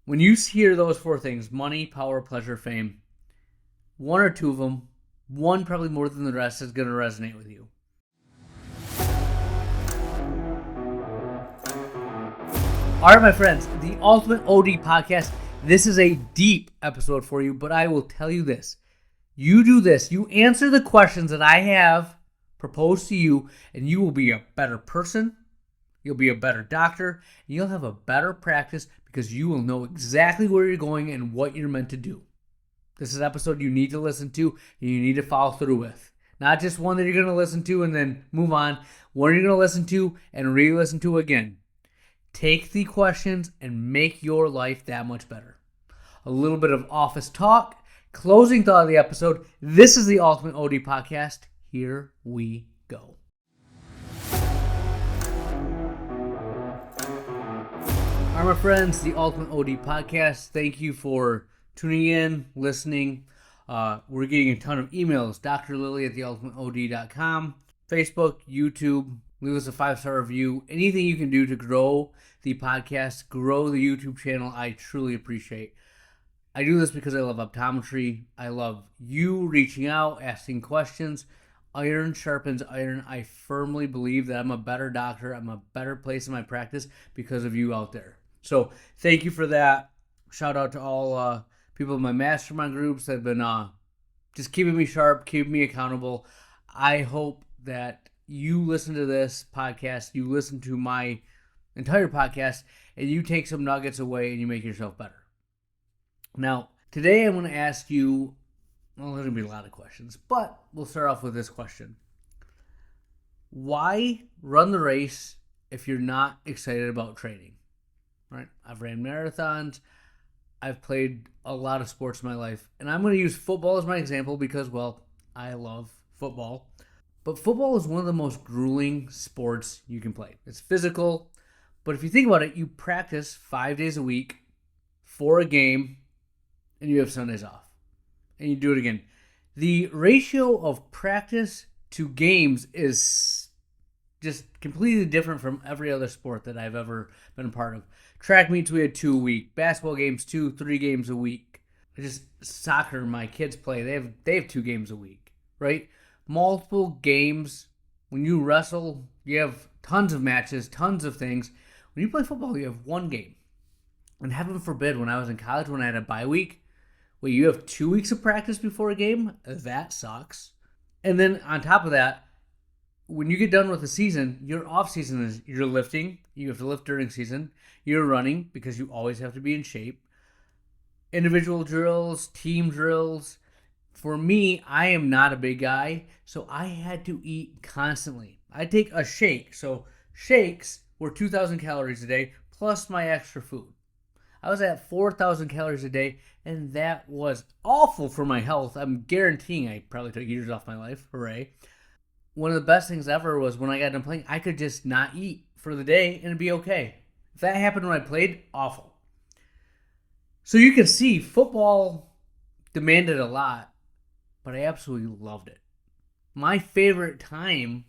When you hear those four things, money, power, pleasure, fame, one or two of them, one probably more than the rest, is going to resonate with you. All right, my friends, the Ultimate OD Podcast. This is a deep episode for you, but I will tell you this. You do this, you answer the questions that I have proposed to you, and you will be a better person. You'll be a better doctor. And you'll have a better practice because you will know exactly where you're going and what you're meant to do. This is an episode you need to listen to and you need to follow through with. Not just one that you're going to listen to and then move on. One you're going to listen to and re-listen to again. Take the questions and make your life that much better. A little bit of office talk. Closing thought of the episode. This is the Ultimate OD Podcast. Here we go. All right, my friends, the Ultimate OD Podcast. Thank you for tuning in, listening. We're getting a ton of emails. Dr. Lily at theultimateod.com. Facebook, YouTube. Leave us a 5-star review. Anything you can do to grow the podcast, grow the YouTube channel, I truly appreciate. I do this because I love optometry. I love you reaching out, asking questions. Iron sharpens iron. I firmly believe that I'm a better doctor. I'm a better place in my practice because of you out there. So thank you for that. Shout out to all people in my mastermind groups that have been just keeping me sharp, keeping me accountable. I hope that you listen to this podcast, you listen to my entire podcast, and you take some nuggets away and you make yourself better. Now, today I'm going to ask you, well, there's going to be a lot of questions, but we'll start off with this question. Why run the race if you're not excited about training? Right? I've ran marathons. I've played a lot of sports in my life, and I'm going to use football as my example because, well, I love football. But football is one of the most grueling sports you can play. It's physical, but if you think about it, you practice 5 days a week for a game, and you have Sundays off. And you do it again. The ratio of practice to games is just completely different from every other sport that I've ever been a part of. Track meets, we had 2 a week. Basketball games, 2-3 games a week. Just soccer, my kids play. They have 2 games a week, right? Multiple games. When you wrestle, you have tons of matches, tons of things. When you play football, you have 1 game. And heaven forbid, when I was in college, when I had a bye week, well, you have 2 weeks of practice before a game. That sucks. And then on top of that, when you get done with the season, your off season is you're lifting. You have to lift during season. You're running because you always have to be in shape. Individual drills, team drills. For me, I am not a big guy, so I had to eat constantly. I take a shake. So shakes were 2,000 calories a day plus my extra food. I was at 4,000 calories a day, and that was awful for my health. I'm guaranteeing I probably took years off my life. Hooray. One of the best things ever was when I got done playing, I could just not eat for the day and it'd be okay. If that happened when I played, awful. So you can see football demanded a lot, but I absolutely loved it. My favorite time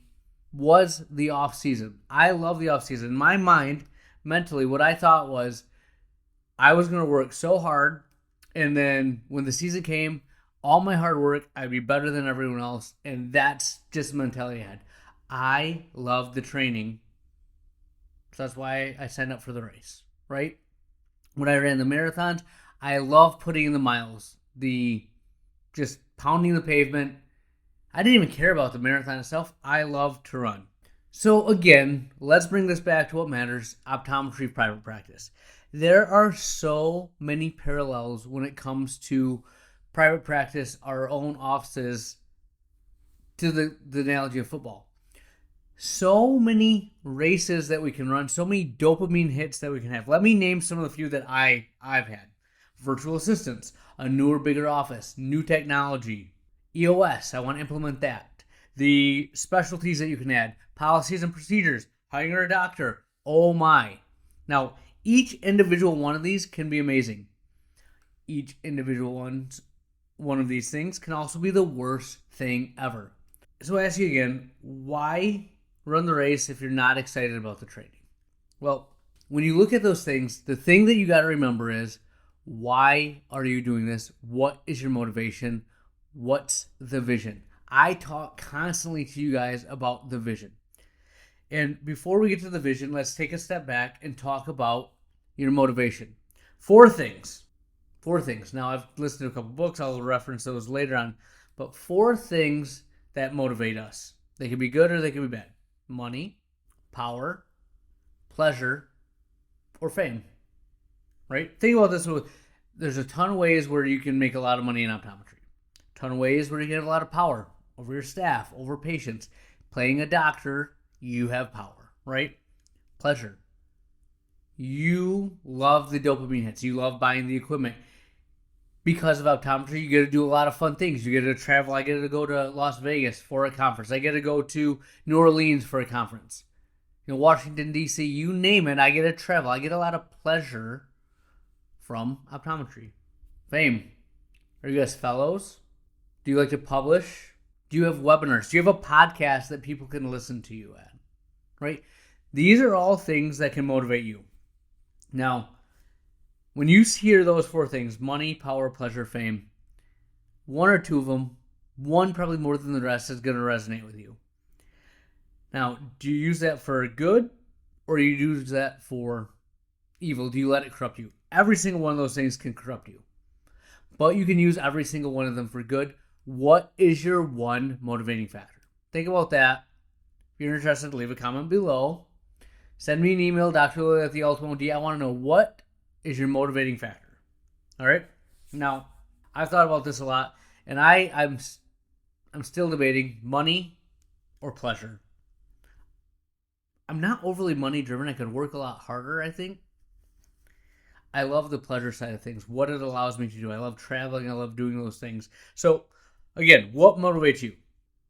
was the off season. I love the off season. In my mind, mentally, what I thought was I was going to work so hard, and then when the season came, all my hard work, I'd be better than everyone else, and that's just the mentality I had. I love the training, so that's why I signed up for the race, right? When I ran the marathons, I love putting in the miles, the just pounding the pavement. I didn't even care about the marathon itself. I love to run. So again, let's bring this back to what matters, optometry private practice. There are so many parallels when it comes to private practice, our own offices, to the analogy of football. So many races that we can run, so many dopamine hits that we can have. Let me name some of the few that I've had. Virtual assistants, a newer, bigger office, new technology, EOS, I want to implement that. The specialties that you can add, policies and procedures, hiring a doctor, oh my. Now, each individual one of these can be amazing. Each individual one of these things can also be the worst thing ever. So I ask you again, why run the race if you're not excited about the training? Well, when you look at those things, the thing that you got to remember is, why are you doing this? What is your motivation? What's the vision? I talk constantly to you guys about the vision. And before we get to the vision, let's take a step back and talk about your motivation. Four things. Now, I've listened to a couple books. I'll reference those later on. But four things that motivate us. They can be good or they can be bad. Money, power, pleasure, or fame. Right? Think about this. There's a ton of ways where you can make a lot of money in optometry. A ton of ways where you get a lot of power over your staff, over patients. Playing a doctor, you have power, right? Pleasure. You love the dopamine hits. You love buying the equipment. Because of optometry, you get to do a lot of fun things. You get to travel. I get to go to Las Vegas for a conference. I get to go to New Orleans for a conference. Washington, D.C., you name it, I get to travel. I get a lot of pleasure from optometry. Fame. Are you guys fellows? Do you like to publish? Do you have webinars? Do you have a podcast that people can listen to you at? Right? These are all things that can motivate you. Now, when you hear those four things, money, power, pleasure, fame, one or two of them, one probably more than the rest, is going to resonate with you. Now, do you use that for good or do you use that for evil? Do you let it corrupt you? Every single one of those things can corrupt you. But you can use every single one of them for good. What is your one motivating factor? Think about that. If you're interested, leave a comment below. Send me an email, drlily@theultimateod. I want to know, what is your motivating factor? All right? Now, I've thought about this a lot, and I'm still debating money or pleasure. I'm not overly money driven. I could work a lot harder, I think. I love the pleasure side of things, what it allows me to do. I love traveling. I love doing those things. So, again, what motivates you?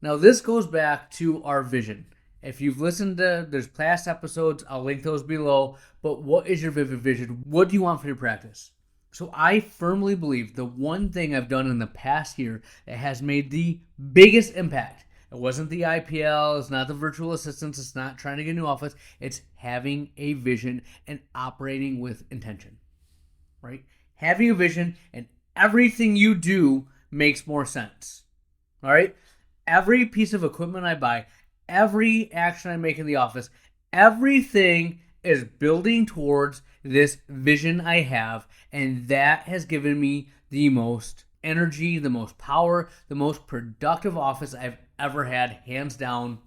Now, this goes back to our vision. If you've listened to, there's past episodes, I'll link those below. But what is your vivid vision? What do you want for your practice? So I firmly believe the one thing I've done in the past year that has made the biggest impact, it wasn't the IPL, it's not the virtual assistants, it's not trying to get a new office, it's having a vision and operating with intention, right? Having a vision and everything you do makes more sense, all right? Every piece of equipment I buy, every action I make in the office, everything is building towards this vision I have, and that has given me the most energy, the most power, the most productive office I've ever had, hands down.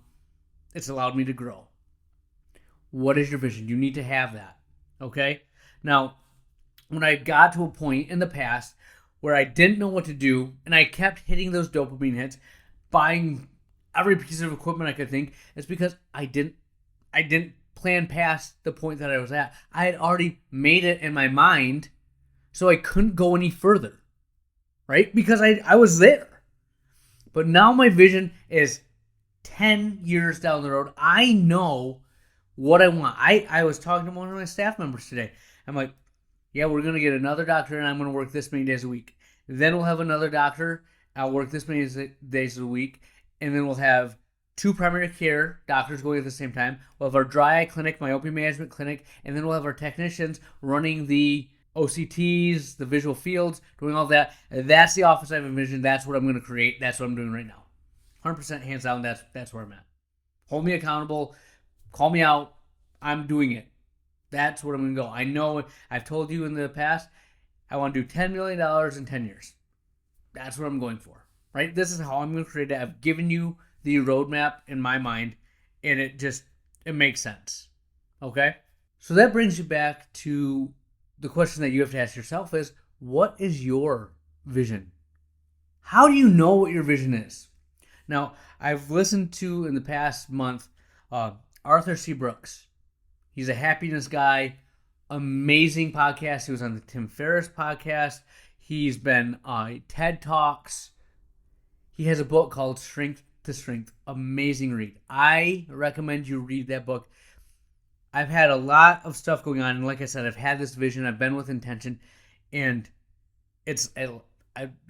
It's allowed me to grow. What is your vision? You need to have that, okay? Now, when I got to a point in the past where I didn't know what to do, and I kept hitting those dopamine hits, buying every piece of equipment I could think, it's because I didn't plan past the point that I was at. I had already made it in my mind, so I couldn't go any further, right? Because I was there. But now my vision is 10 years down the road. I know what I want. I was talking to one of my staff members today. I'm like, yeah, we're going to get another doctor, and I'm going to work this many days a week. Then we'll have another doctor. I'll work this many days a week. And then we'll have 2 primary care doctors going at the same time. We'll have our dry eye clinic, myopia management clinic, and then we'll have our technicians running the OCTs, the visual fields, doing all that. That's the office I've envisioned. That's what I'm going to create. That's what I'm doing right now. 100% hands down, that's where I'm at. Hold me accountable. Call me out. I'm doing it. That's what I'm going to go. I know I've told you in the past, I want to do $10 million in 10 years. That's what I'm going for. Right? This is how I'm going to create it. I've given you the roadmap in my mind, and it makes sense. Okay? So that brings you back to the question that you have to ask yourself is, what is your vision? How do you know what your vision is? Now, I've listened to, in the past month, Arthur C. Brooks. He's a happiness guy. Amazing podcast. He was on the Tim Ferriss podcast. He's been on TED Talks. He has a book called Strength to Strength. Amazing read. I recommend you read that book. I've had a lot of stuff going on, and like I said, I've had this vision. I've been with intention, and it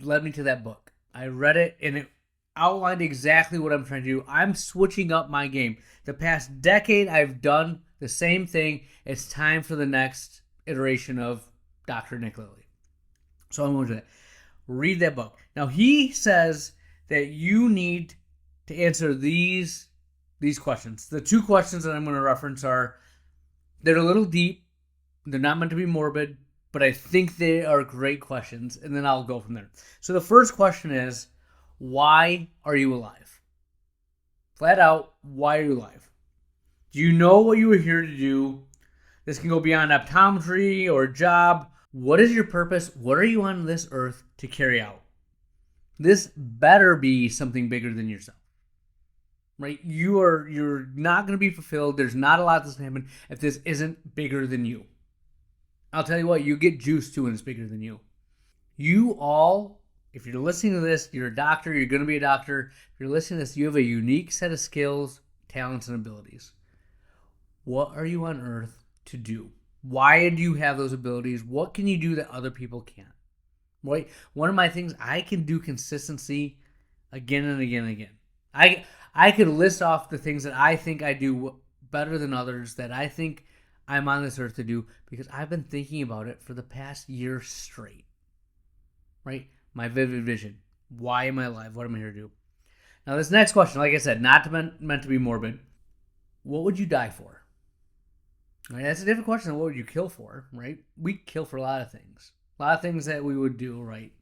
led me to that book. I read it, and it outlined exactly what I'm trying to do. I'm switching up my game. The past decade, I've done The same thing. It's time for the next iteration of Dr. Nick Lilly. So I'm going to read that book. Now, he says that you need to answer these questions. The two questions that I'm going to reference they're a little deep. They're not meant to be morbid, but I think they are great questions, and then I'll go from there. So the first question is, why are you alive? Flat out, why are you alive? Do you know what you were here to do? This can go beyond optometry or job. What is your purpose? What are you on this earth to carry out? This better be something bigger than yourself. Right? You're not going to be fulfilled. There's not a lot that's going to happen if this isn't bigger than you. I'll tell you what, you get juiced too when it's bigger than you. You all, if you're listening to this, you're a doctor, you're going to be a doctor. If you're listening to this, you have a unique set of skills, talents, and abilities. What are you on earth to do? Why do you have those abilities? What can you do that other people can't? Right? One of my things, I can do consistency again and again and again. I could list off the things that I think I do better than others, that I think I'm on this earth to do, because I've been thinking about it for the past year straight. Right? My vivid vision. Why am I alive? What am I here to do? Now, this next question, like I said, not meant to be morbid. What would you die for? Right? That's a different question than what would you kill for, right? We kill for a lot of things. A lot of things that we would do, right?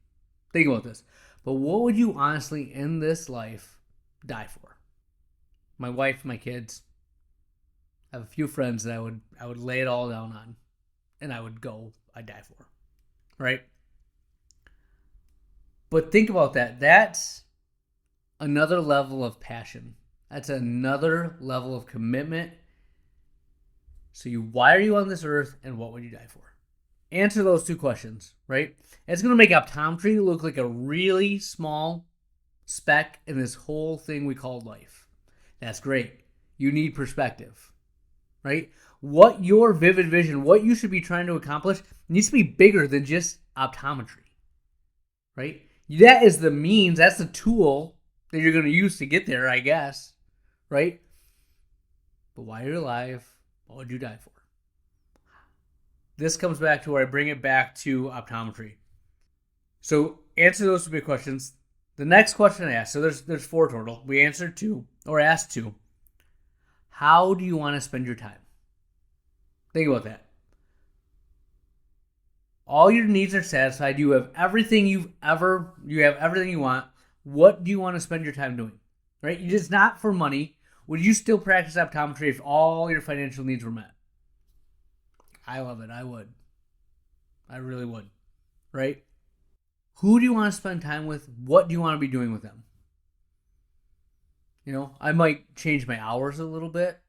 Think about this. But what would you honestly, in this life, die for? My wife, my kids. I have a few friends that I would lay it all down on, and I'd die for, right? But think about that. That's another level of passion. That's another level of commitment. So why are you on this earth, and what would you die for? Answer those two questions, right? It's going to make optometry look like a really small speck in this whole thing we call life. That's great. You need perspective, right? What your vivid vision, what you should be trying to accomplish, needs to be bigger than just optometry, right? That is the means, that's the tool that you're going to use to get there, I guess, right? But why are you alive? What would you die for? This comes back to where I bring it back to optometry. So answer those two big questions. The next question I asked, so there's four total. We answered two, or asked two. How do you want to spend your time? Think about that. All your needs are satisfied. You have everything you have everything you want. What do you want to spend your time doing? Right? It's not for money. Would you still practice optometry if all your financial needs were met? I love it. I would. I really would. Right? Who do you want to spend time with? What do you want to be doing with them? I might change my hours a little bit,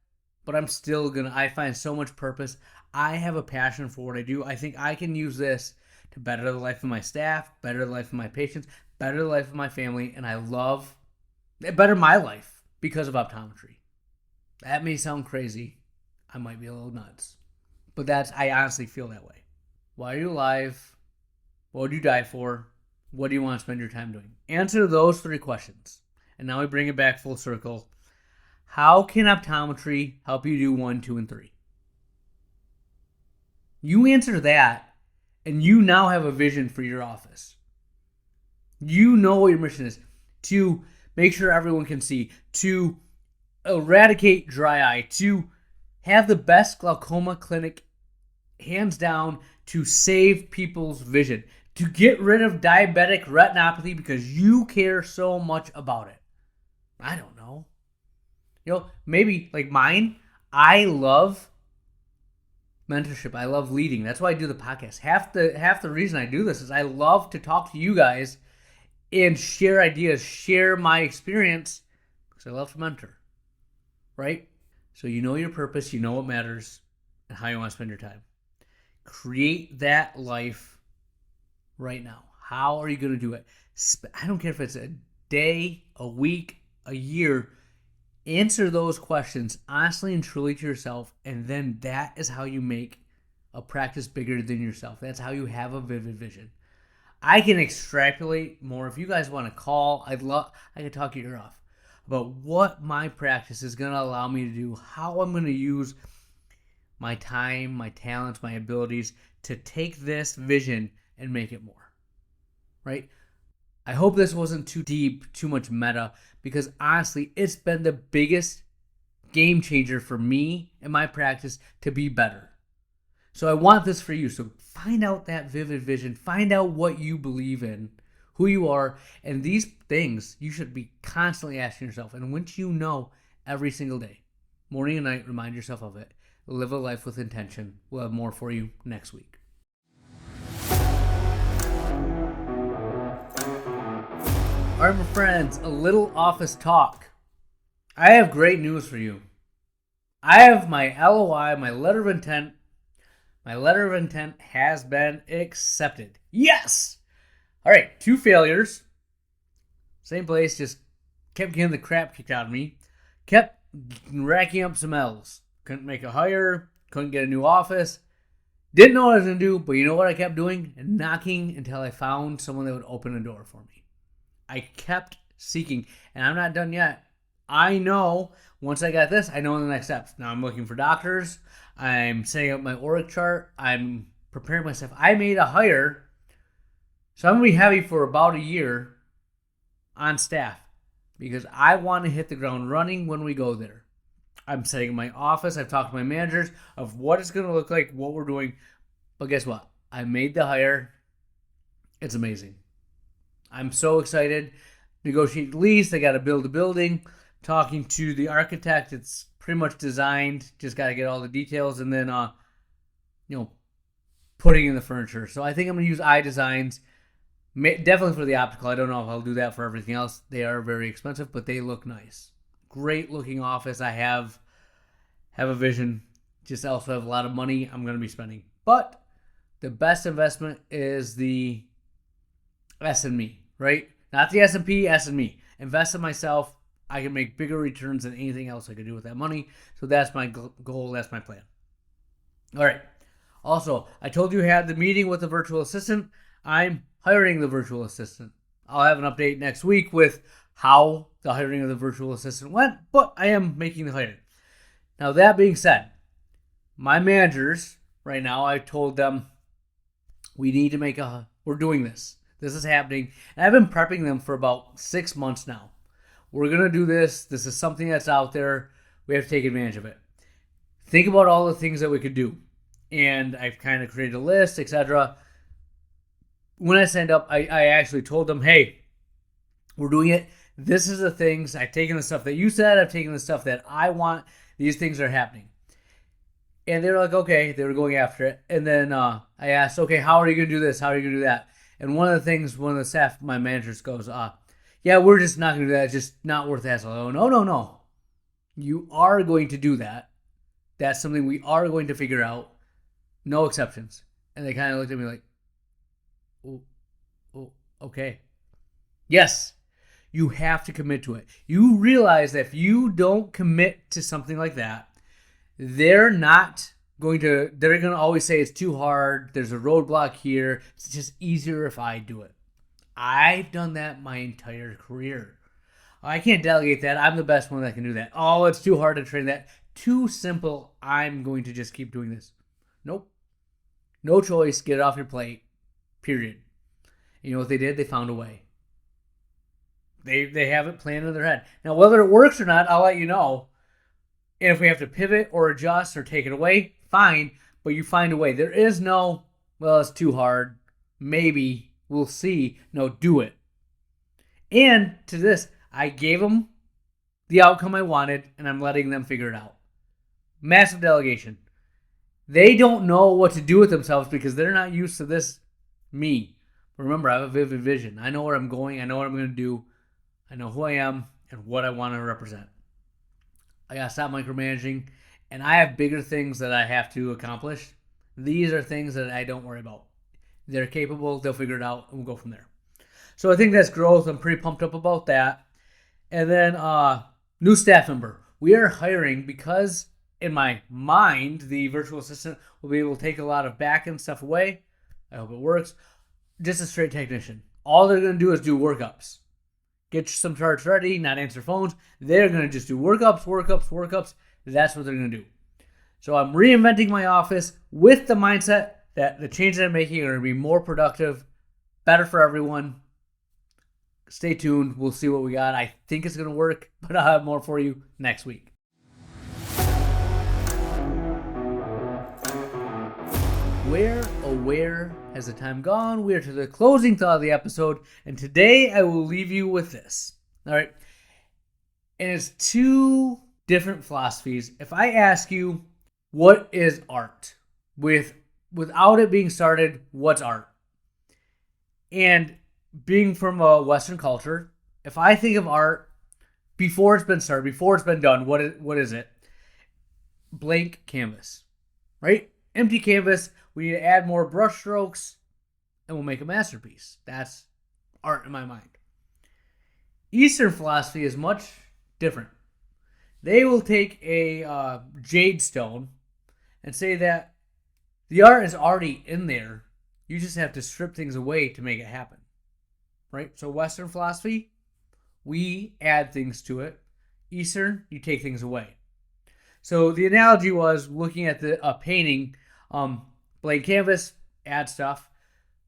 but I find so much purpose. I have a passion for what I do. I think I can use this to better the life of my staff, better the life of my patients, better the life of my family, and better my life because of optometry. That may sound crazy. I might be a little nuts, but I honestly feel that way. Why are you alive? What would you die for? What do you want to spend your time doing? Answer those three questions. And now we bring it back full circle. How can optometry help you do 1, 2, and 3? You answer that, and you now have a vision for your office. You know what your mission is. To make sure everyone can see. To eradicate dry eye. To have the best glaucoma clinic, hands down, to save people's vision. To get rid of diabetic retinopathy because you care so much about it. I don't know. Maybe like mine, I love mentorship. I love leading. That's why I do the podcast. Half the reason I do this is I love to talk to you guys and share ideas, share my experience, because I love to mentor. Right? So you know your purpose, you know what matters, and how you want to spend your time. Create that life right now. How are you going to do it? I don't care if it's a day, a week, a year. Answer those questions honestly and truly to yourself, and then that is how you make a practice bigger than yourself. That's how you have a vivid vision. I can extrapolate more. If you guys want to call, I could talk your ear off about what my practice is going to allow me to do, how I'm going to use my time, my talents, my abilities to take this vision and make it more, right? I hope this wasn't too deep, too much meta, because honestly, it's been the biggest game changer for me and my practice to be better. So I want this for you. So find out that vivid vision, find out what you believe in, who you are, and these things you should be constantly asking yourself. And once you know every single day, morning and night, remind yourself of it. Live a life with intention. We'll have more for you next week. All right, my friends, a little office talk. I have great news for you. I have my LOI, my letter of intent. My letter of intent has been accepted. Yes! All right, 2 failures. Same place, just kept getting the crap kicked out of me. Kept racking up some L's. Couldn't make a hire. Couldn't get a new office. Didn't know what I was going to do, but you know what I kept doing? Knocking until I found someone that would open a door for me. I kept seeking, and I'm not done yet. I know once I got this, I know the next steps. Now I'm looking for doctors. I'm setting up my org chart. I'm preparing myself. I made a hire, so I'm going to be heavy for about a year on staff because I want to hit the ground running when we go there. I'm setting up my office. I've talked to my managers of what it's going to look like, what we're doing. But guess what? I made the hire. It's amazing. I'm so excited. Negotiate lease. I got to build a building. Talking to the architect. It's pretty much designed. Just got to get all the details and then, putting in the furniture. So I think I'm going to use iDesigns. Definitely for the optical. I don't know if I'll do that for everything else. They are very expensive, but they look nice. Great looking office. I have a vision. Just also have a lot of money I'm going to be spending. But the best investment is the S&Me, right? Not the S&P, S&Me. Invest in myself. I can make bigger returns than anything else I could do with that money. So that's my goal. That's my plan. All right. Also, I told you I had the meeting with the virtual assistant. I'm hiring the virtual assistant. I'll have an update next week with how the hiring of the virtual assistant went, but I am making the hire. Now, that being said, my managers right now, I told them we need to we're doing this. This is happening. And I've been prepping them for about 6 months now. We're going to do this. This is something that's out there. We have to take advantage of it. Think about all the things that we could do. And I've kind of created a list, etc. When I signed up, I actually told them, hey, we're doing it. This is the things. I've taken the stuff that you said. I've taken the stuff that I want. These things are happening. And they were like, okay. They were going after it. And then I asked, okay, how are you going to do this? How are you going to do that? And one of the things, one of the staff, my managers goes, yeah, we're just not going to do that. It's just not worth the hassle. Oh, no. You are going to do that. That's something we are going to figure out. No exceptions. And they kind of looked at me like, oh, okay. Yes, you have to commit to it. You realize that if you don't commit to something like that, they're going to always say it's too hard. There's a roadblock here. It's just easier if I do it. I've done that my entire career. I can't delegate that. I'm the best one that can do that. Oh, it's too hard to train that. Too simple. I'm going to just keep doing this. Nope. No choice. Get it off your plate. Period. You know what they did? They found a way. They have it planned in their head. Now, whether it works or not, I'll let you know. And if we have to pivot or adjust or take it away, fine. But you find a way. There is no, well, it's too hard. Maybe. We'll see. No, do it. And to this, I gave them the outcome I wanted, and I'm letting them figure it out. Massive delegation. They don't know what to do with themselves because they're not used to this me. Remember, I have a vivid vision. I know where I'm going. I know what I'm going to do. I know who I am and what I want to represent. I got to stop micromanaging, and I have bigger things that I have to accomplish. These are things that I don't worry about. They're capable. They'll figure it out, and we'll go from there. So I think that's growth. I'm pretty pumped up about that. And then new staff member. We are hiring because in my mind, the virtual assistant will be able to take a lot of back-end stuff away. I hope it works. Just a straight technician. All they're going to do is do workups. Get some charts ready, not answer phones. They're going to just do workups. That's what they're going to do. So I'm reinventing my office with the mindset that the changes I'm making are going to be more productive, better for everyone. Stay tuned. We'll see what we got. I think it's going to work, but I'll have more for you next week. Where has the time gone? We are to the closing thought of the episode, and today I will leave you with this. All right. And it's two different philosophies. If I ask you, what is art? Without it being started, what's art? And being from a Western culture, if I think of art before it's been started, before it's been done, what is it? Blank canvas, right? Empty canvas. We need to add more brush strokes, and we'll make a masterpiece. That's art in my mind. Eastern philosophy is much different. They will take a jade stone and say that the art is already in there. You just have to strip things away to make it happen. Right? So Western philosophy, we add things to it. Eastern, you take things away. So the analogy was looking at a painting, blank canvas, add stuff.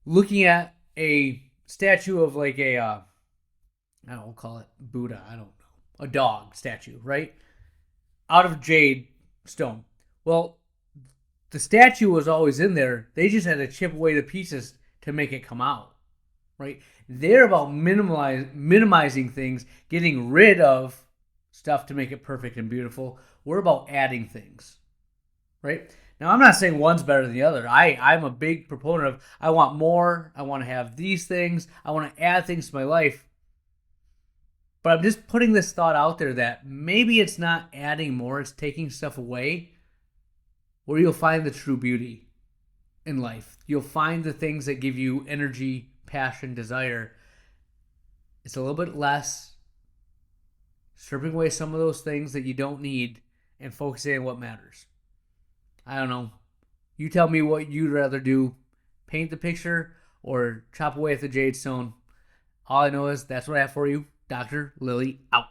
Looking at a statue of like I don't know, we'll call it Buddha, I don't know. A dog statue, right? Out of jade stone. Well, the statue was always in there. They just had to chip away the pieces to make it come out, right? They're about minimizing things, getting rid of stuff to make it perfect and beautiful. We're about adding things, right? Now, I'm not saying one's better than the other. I'm a big proponent of I want more. I want to have these things. I want to add things to my life. But I'm just putting this thought out there that maybe it's not adding more, it's taking stuff away where you'll find the true beauty in life. You'll find the things that give you energy, passion, desire. It's a little bit less, stripping away some of those things that you don't need and focusing on what matters. I don't know. You tell me what you'd rather do, paint the picture or chop away at the jade stone. All I know is that's what I have for you. Dr. Lily out.